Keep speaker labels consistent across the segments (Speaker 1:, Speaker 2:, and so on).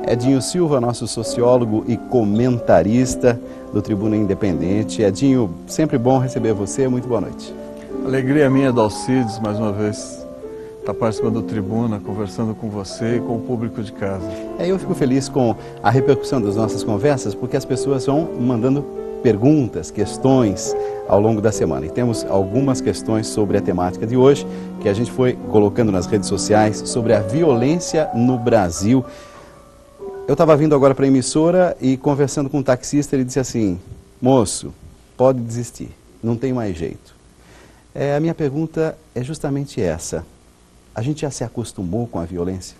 Speaker 1: Edinho Silva, nosso sociólogo e comentarista do Tribuna Independente. Edinho, sempre bom receber você, muito boa noite.
Speaker 2: Alegria minha, Dalcides, mais uma vez, estar participando do Tribuna, conversando com você e com o público de casa.
Speaker 1: Eu fico feliz com a repercussão das nossas conversas, porque as pessoas vão mandando perguntas, questões ao longo da semana. E temos algumas questões sobre a temática de hoje, que a gente foi colocando nas redes sociais, sobre a violência no Brasil. Eu estava vindo agora para a emissora e conversando com um taxista, ele disse assim: moço, pode desistir, não tem mais jeito. A minha pergunta é justamente essa. A gente já se acostumou com a violência?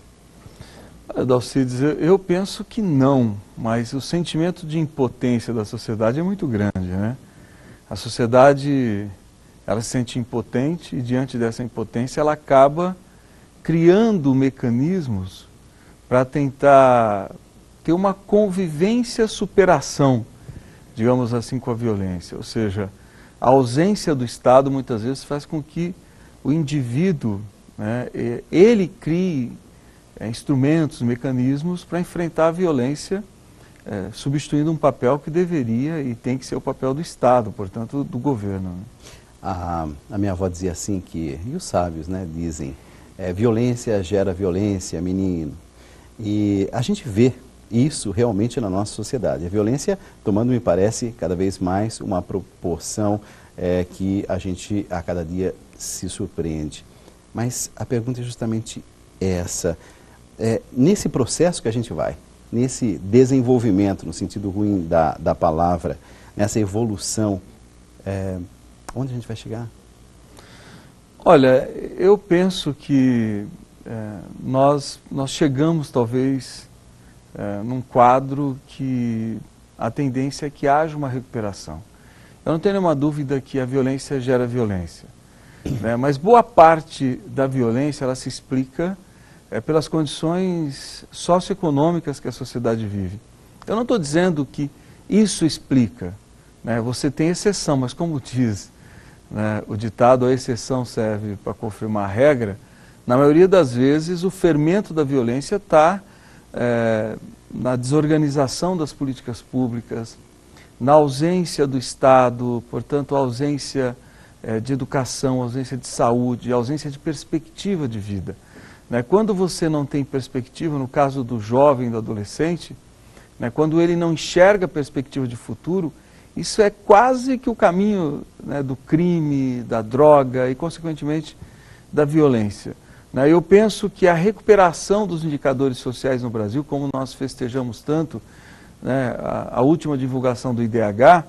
Speaker 2: Dalcides, eu penso que não, mas o sentimento de impotência da sociedade é muito grande, né? A sociedade, ela se sente impotente e diante dessa impotência ela acaba criando mecanismos para tentar ter uma convivência, superação, digamos assim, com a violência. Ou seja, a ausência do Estado muitas vezes faz com que o indivíduo, né, ele crie instrumentos, mecanismos para enfrentar a violência, substituindo um papel que deveria e tem que ser o papel do Estado, portanto, do governo. Né?
Speaker 1: A minha avó dizia assim que, e os sábios, né, dizem, violência gera violência, menino. E a gente vê isso realmente na nossa sociedade. A violência tomando, me parece, cada vez mais uma proporção que a gente a cada dia se surpreende. Mas a pergunta é justamente essa. Nesse processo que a gente vai, nesse desenvolvimento, no sentido ruim da palavra, nessa evolução, onde a gente vai chegar?
Speaker 2: Olha, eu penso que nós chegamos talvez num quadro que a tendência é que haja uma recuperação. Eu não tenho nenhuma dúvida que a violência gera violência, né? Mas boa parte da violência ela se explica pelas condições socioeconômicas que a sociedade vive. Eu não estou dizendo que isso explica, né? Você tem exceção, mas como diz, né, o ditado, a exceção serve para confirmar a regra. Na maioria das vezes o fermento da violência está na desorganização das políticas públicas, na ausência do Estado, portanto a ausência de educação, ausência de saúde, ausência de perspectiva de vida. Quando você não tem perspectiva, no caso do jovem, do adolescente, quando ele não enxerga perspectiva de futuro, isso é quase que o caminho, né, do crime, da droga e, consequentemente, da violência. Eu penso que a recuperação dos indicadores sociais no Brasil, como nós festejamos tanto, né, a última divulgação do IDH,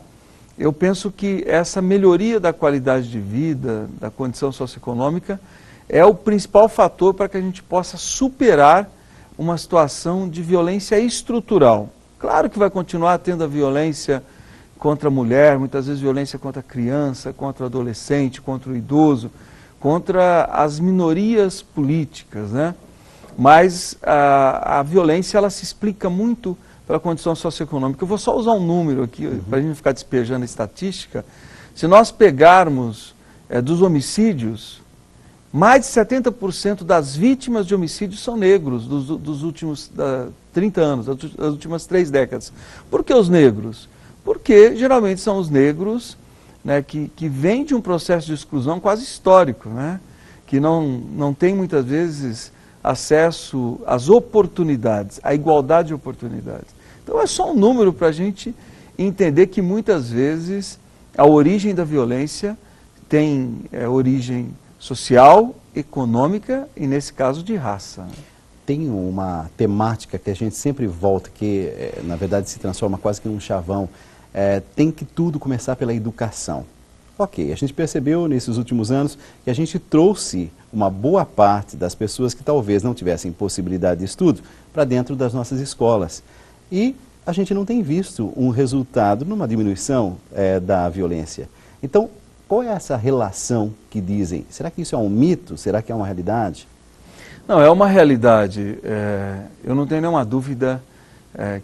Speaker 2: eu penso que essa melhoria da qualidade de vida, da condição socioeconômica, é o principal fator para que a gente possa superar uma situação de violência estrutural. Claro que vai continuar tendo a violência contra a mulher, muitas vezes violência contra a criança, contra o adolescente, contra o idoso, contra as minorias políticas, né? Mas a violência ela se explica muito pela condição socioeconômica. Eu vou só usar um número aqui, para a gente não ficar despejando a estatística. Se nós pegarmos dos homicídios, mais de 70% das vítimas de homicídios são negros dos últimos 30 anos, das últimas 3 décadas. Por que os negros? Porque geralmente são os negros, né, que vêm de um processo de exclusão quase histórico, né, que não tem muitas vezes acesso às oportunidades, à igualdade de oportunidades. Então é só um número para a gente entender que muitas vezes a origem da violência tem origem social, econômica e, nesse caso, de raça.
Speaker 1: Tem uma temática que a gente sempre volta, que na verdade se transforma quase que num chavão. Tem que tudo começar pela educação. Ok, a gente percebeu nesses últimos anos que a gente trouxe uma boa parte das pessoas que talvez não tivessem possibilidade de estudo para dentro das nossas escolas. E a gente não tem visto um resultado numa diminuição da violência. Então, qual é essa relação que dizem? Será que isso é um mito? Será que é uma realidade?
Speaker 2: Não, é uma realidade. Eu não tenho nenhuma dúvida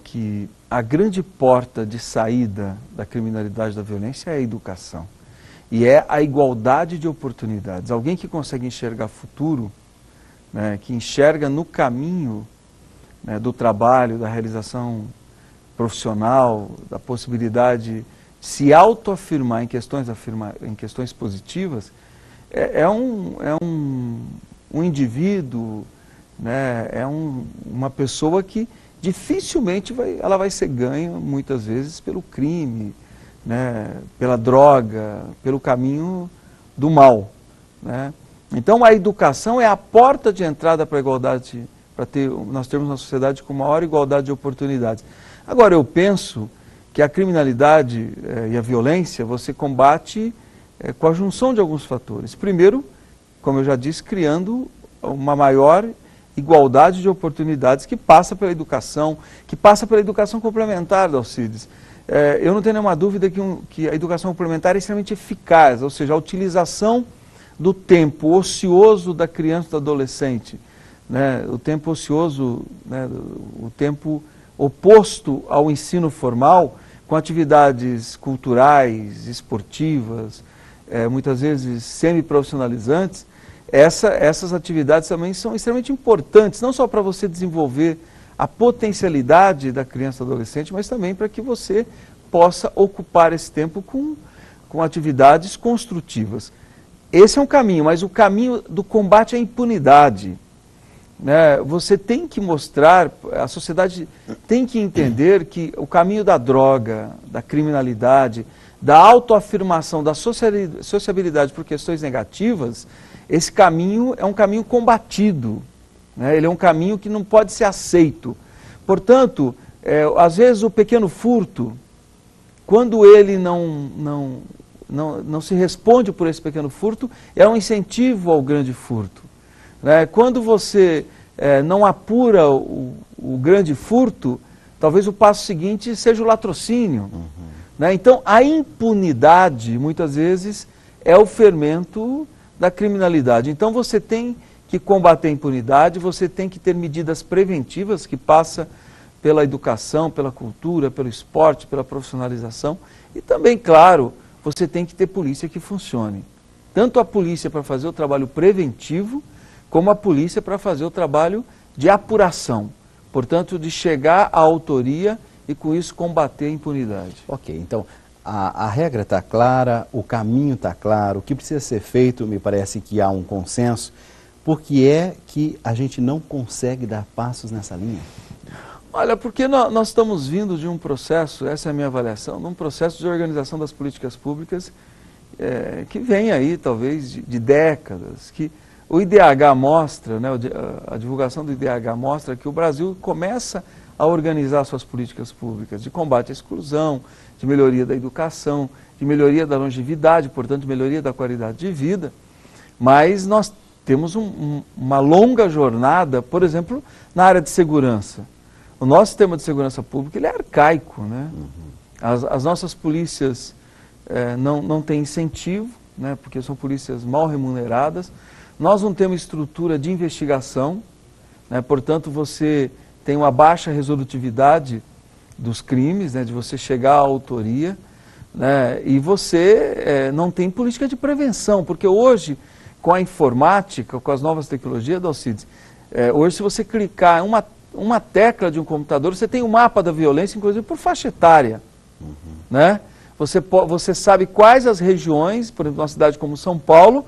Speaker 2: que a grande porta de saída da criminalidade, da violência é a educação. E é a igualdade de oportunidades. Alguém que consegue enxergar futuro, né, que enxerga no caminho né, do trabalho, da realização profissional, da possibilidade de se autoafirmar em questões positivas, é um indivíduo, né, uma pessoa que dificilmente ela vai ser ganha, muitas vezes, pelo crime, né, pela droga, pelo caminho do mal, né? Então a educação é a porta de entrada para a igualdade, nós termos uma sociedade com maior igualdade de oportunidades. Agora, eu penso que a criminalidade e a violência você combate com a junção de alguns fatores. Primeiro, como eu já disse, criando uma maior igualdade de oportunidades que passa pela educação, que passa pela educação complementar, Dalcides. Eu não tenho nenhuma dúvida que a educação complementar é extremamente eficaz, ou seja, a utilização do tempo ocioso da criança e do adolescente, né, o tempo ocioso, né, o tempo oposto ao ensino formal, com atividades culturais, esportivas, muitas vezes semi-profissionalizantes. Essas atividades também são extremamente importantes, não só para você desenvolver a potencialidade da criança e do adolescente, mas também para que você possa ocupar esse tempo com atividades construtivas. Esse é um caminho, mas o caminho do combate à impunidade, né? Você tem que mostrar, a sociedade tem que entender que o caminho da droga, da criminalidade, da autoafirmação, da sociabilidade por questões negativas, esse caminho é um caminho combatido, né? Ele é um caminho que não pode ser aceito. Portanto, às vezes o pequeno furto, quando ele não se responde por esse pequeno furto, é um incentivo ao grande furto, né? Quando você não apura o grande furto, talvez o passo seguinte seja o latrocínio. Né? Então, a impunidade, muitas vezes, é o fermento da criminalidade. Então, você tem que combater a impunidade, você tem que ter medidas preventivas que passam pela educação, pela cultura, pelo esporte, pela profissionalização. E também, claro, você tem que ter polícia que funcione. Tanto a polícia para fazer o trabalho preventivo, como a polícia para fazer o trabalho de apuração. Portanto, de chegar à autoria e com isso combater a impunidade.
Speaker 1: Ok, então a regra está clara, o caminho está claro, o que precisa ser feito, me parece que há um consenso. Por que é que a gente não consegue dar passos nessa linha?
Speaker 2: Olha, porque nós estamos vindo de um processo, essa é a minha avaliação, de um processo de organização das políticas públicas que vem aí, talvez, de décadas, que o IDH mostra, né, a divulgação do IDH mostra que o Brasil começa a organizar suas políticas públicas de combate à exclusão, de melhoria da educação, de melhoria da longevidade, portanto, de melhoria da qualidade de vida, mas nós temos uma longa jornada, por exemplo, na área de segurança. O nosso sistema de segurança pública ele é arcaico, né? As nossas polícias não têm incentivo, né, porque são polícias mal remuneradas. Nós não temos estrutura de investigação, né, portanto você tem uma baixa resolutividade dos crimes, né, de você chegar à autoria, né, e você não tem política de prevenção, porque hoje, com a informática, com as novas tecnologias, Dalcides, hoje se você clicar em uma tecla de um computador, você tem um mapa da violência, inclusive por faixa etária, né? Você sabe quais as regiões, por exemplo, numa cidade como São Paulo,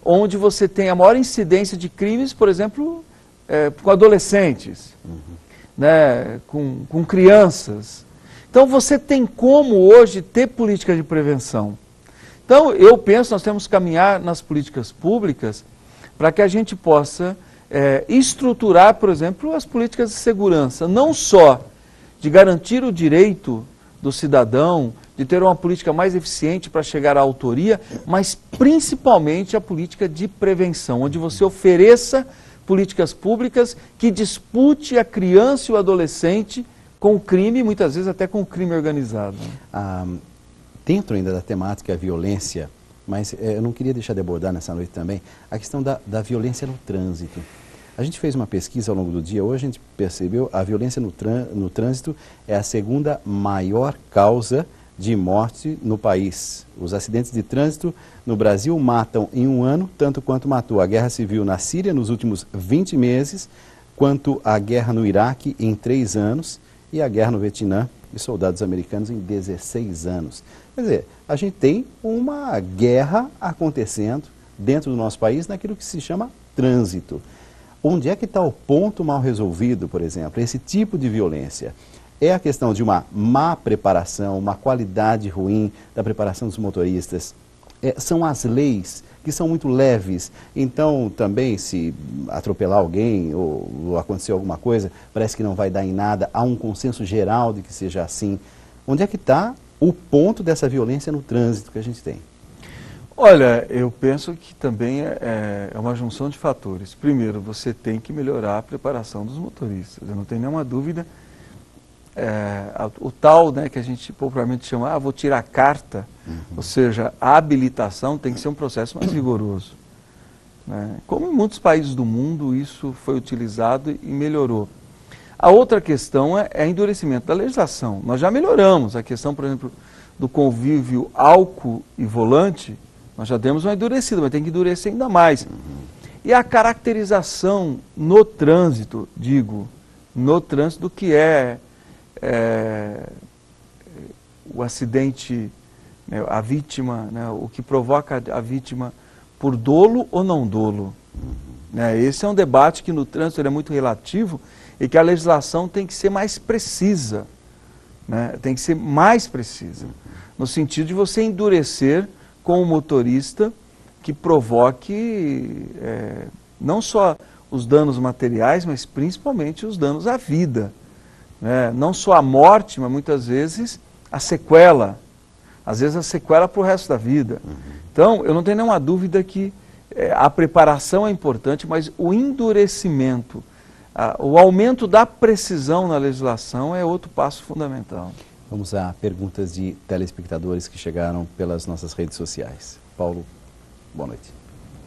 Speaker 2: onde você tem a maior incidência de crimes, por exemplo, com adolescentes, né, com crianças. Então você tem como hoje ter política de prevenção. Então eu penso que nós temos que caminhar nas políticas públicas para que a gente possa estruturar, por exemplo, as políticas de segurança, não só de garantir o direito do cidadão, de ter uma política mais eficiente para chegar à autoria, mas principalmente a política de prevenção, onde você ofereça políticas públicas que dispute a criança e o adolescente com o crime, muitas vezes até com o crime organizado.
Speaker 1: Dentro ainda da temática violência, mas eu não queria deixar de abordar nessa noite também, a questão da violência no trânsito. A gente fez uma pesquisa ao longo do dia, hoje a gente percebeu a violência no trânsito é a segunda maior causa de morte no país. Os acidentes de trânsito no Brasil matam em um ano tanto quanto matou a guerra civil na Síria nos últimos 20 meses, quanto à guerra no Iraque em 3 anos e a guerra no Vietnã e soldados americanos em 16 anos. Quer dizer, a gente tem uma guerra acontecendo dentro do nosso país naquilo que se chama trânsito. Onde é que está o ponto mal resolvido, por exemplo? Esse tipo de violência é a questão de uma má preparação, uma qualidade ruim da preparação dos motoristas. São as leis que são muito leves, então também se atropelar alguém ou acontecer alguma coisa, parece que não vai dar em nada, há um consenso geral de que seja assim. Onde é que está o ponto dessa violência no trânsito que a gente tem?
Speaker 2: Olha, eu penso que também é uma junção de fatores. Primeiro, você tem que melhorar a preparação dos motoristas, eu não tenho nenhuma dúvida. O tal, né, que a gente popularmente chama, vou tirar a carta, ou seja, a habilitação tem que ser um processo mais rigoroso. Né? Como em muitos países do mundo, isso foi utilizado e melhorou. A outra questão é endurecimento da legislação. Nós já melhoramos a questão, por exemplo, do convívio álcool e volante, nós já demos uma endurecida, mas tem que endurecer ainda mais. E a caracterização no trânsito, do que o acidente, né, a vítima, né, o que provoca a vítima por dolo ou não dolo. Né? Esse é um debate que no trânsito ele é muito relativo e que a legislação tem que ser mais precisa. Né? Tem que ser mais precisa, no sentido de você endurecer com o motorista que provoque não só os danos materiais, mas principalmente os danos à vida. Não só a morte, mas muitas vezes a sequela. Às vezes a sequela para o resto da vida. Então, eu não tenho nenhuma dúvida que a preparação é importante, mas o endurecimento, o aumento da precisão na legislação é outro passo fundamental.
Speaker 1: Vamos a perguntas de telespectadores que chegaram pelas nossas redes sociais. Paulo, boa noite.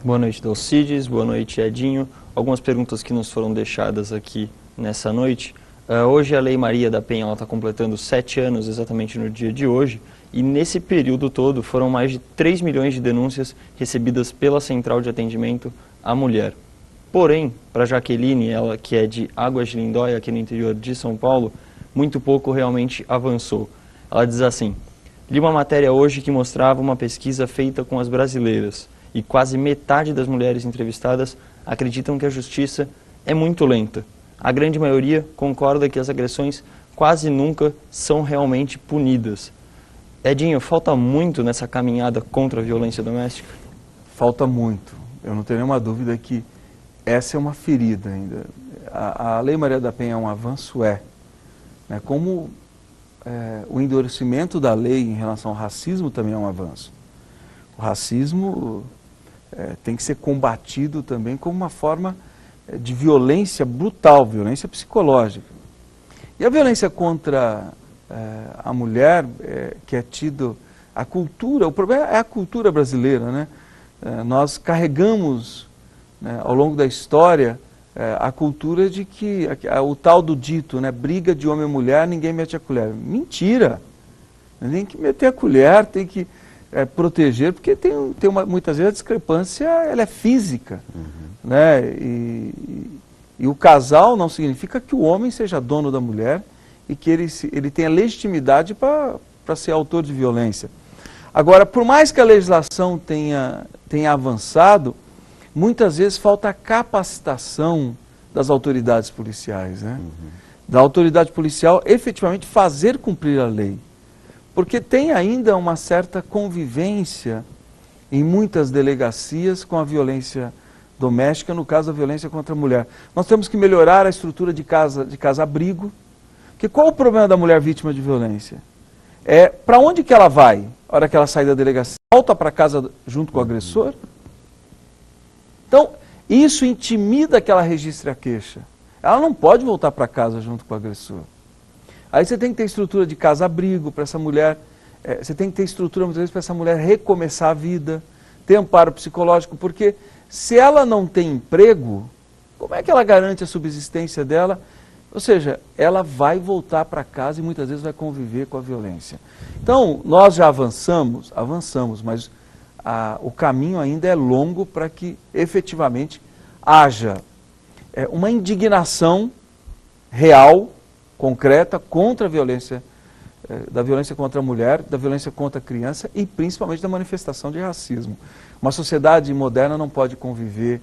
Speaker 3: Boa noite, Dalcides. Boa noite, Edinho. Algumas perguntas que nos foram deixadas aqui nessa noite. Hoje a Lei Maria da Penha está completando 7 anos exatamente no dia de hoje, e nesse período todo foram mais de 3 milhões de denúncias recebidas pela Central de Atendimento à Mulher. Porém, para Jaqueline, ela que é de Águas de Lindóia, aqui no interior de São Paulo, muito pouco realmente avançou. Ela diz assim: li uma matéria hoje que mostrava uma pesquisa feita com as brasileiras, e quase metade das mulheres entrevistadas acreditam que a justiça é muito lenta. A grande maioria concorda que as agressões quase nunca são realmente punidas. Edinho, falta muito nessa caminhada contra a violência doméstica?
Speaker 2: Falta muito. Eu não tenho nenhuma dúvida que essa é uma ferida ainda. A Lei Maria da Penha é um avanço, né? Como o endurecimento da lei em relação ao racismo também é um avanço. O racismo tem que ser combatido também como uma forma de violência brutal, violência psicológica. E a violência contra a mulher, que é tido a cultura, o problema é a cultura brasileira, né? Nós carregamos, né, ao longo da história, a cultura de que o tal do dito, né, briga de homem e mulher, ninguém mete a colher. Mentira! Tem que meter a colher, tem que proteger, porque muitas vezes a discrepância ela é física. Né? E o casal não significa que o homem seja dono da mulher e que ele tenha legitimidade para ser autor de violência. Agora, por mais que a legislação tenha avançado, muitas vezes falta a capacitação das autoridades policiais, né? Da autoridade policial efetivamente fazer cumprir a lei. Porque tem ainda uma certa convivência em muitas delegacias com a violência doméstica, no caso da violência contra a mulher. Nós temos que melhorar a estrutura de casa-abrigo, porque qual o problema da mulher vítima de violência? Para onde que ela vai, na hora que ela sai da delegacia? Volta para casa junto com o agressor? Então, isso intimida que ela registre a queixa. Ela não pode voltar para casa junto com o agressor. Aí você tem que ter estrutura de casa-abrigo para essa mulher, você tem que ter estrutura muitas vezes para essa mulher recomeçar a vida, ter amparo psicológico, porque se ela não tem emprego, como é que ela garante a subsistência dela? Ou seja, ela vai voltar para casa e muitas vezes vai conviver com a violência. Então, nós já avançamos, mas o caminho ainda é longo para que efetivamente haja uma indignação real, concreta, contra a violência, da violência contra a mulher, da violência contra a criança e principalmente da manifestação de racismo. Uma sociedade moderna não pode conviver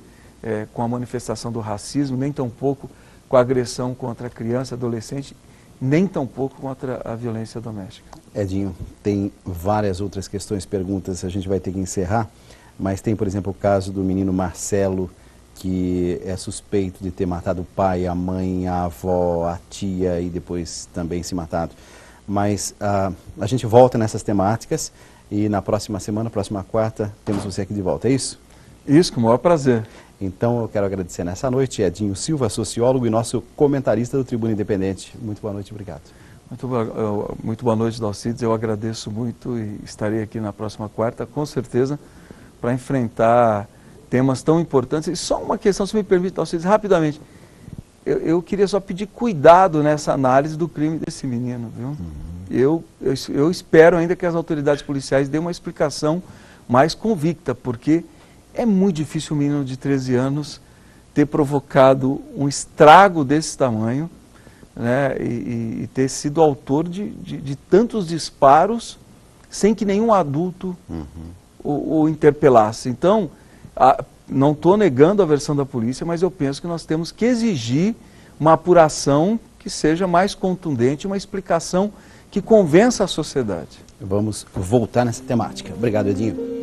Speaker 2: com a manifestação do racismo, nem tampouco com a agressão contra a criança, adolescente, nem tampouco contra a violência doméstica.
Speaker 1: Edinho, tem várias outras questões, perguntas, a gente vai ter que encerrar, mas tem, por exemplo, o caso do menino Marcelo, que é suspeito de ter matado o pai, a mãe, a avó, a tia e depois também se matado. Mas a gente volta nessas temáticas e na próxima semana, próxima quarta, temos você aqui de volta, é isso?
Speaker 2: Isso, com o maior prazer.
Speaker 1: Então eu quero agradecer nessa noite Edinho Silva, sociólogo e nosso comentarista do Tribuna Independente. Muito boa noite, obrigado.
Speaker 2: Muito boa noite, Dalcides. Eu agradeço muito e estarei aqui na próxima quarta, com certeza, para enfrentar temas tão importantes. E só uma questão, se me permite, Dalcides, rapidamente. Eu queria só pedir cuidado nessa análise do crime desse menino, viu? Eu espero ainda que as autoridades policiais dêem uma explicação mais convicta, porque é muito difícil um menino de 13 anos ter provocado um estrago desse tamanho, né, e ter sido autor de tantos disparos sem que nenhum adulto o interpelasse. Então, não estou negando a versão da polícia, mas eu penso que nós temos que exigir uma apuração que seja mais contundente, uma explicação que convença a sociedade.
Speaker 1: Vamos voltar nessa temática. Obrigado, Edinho.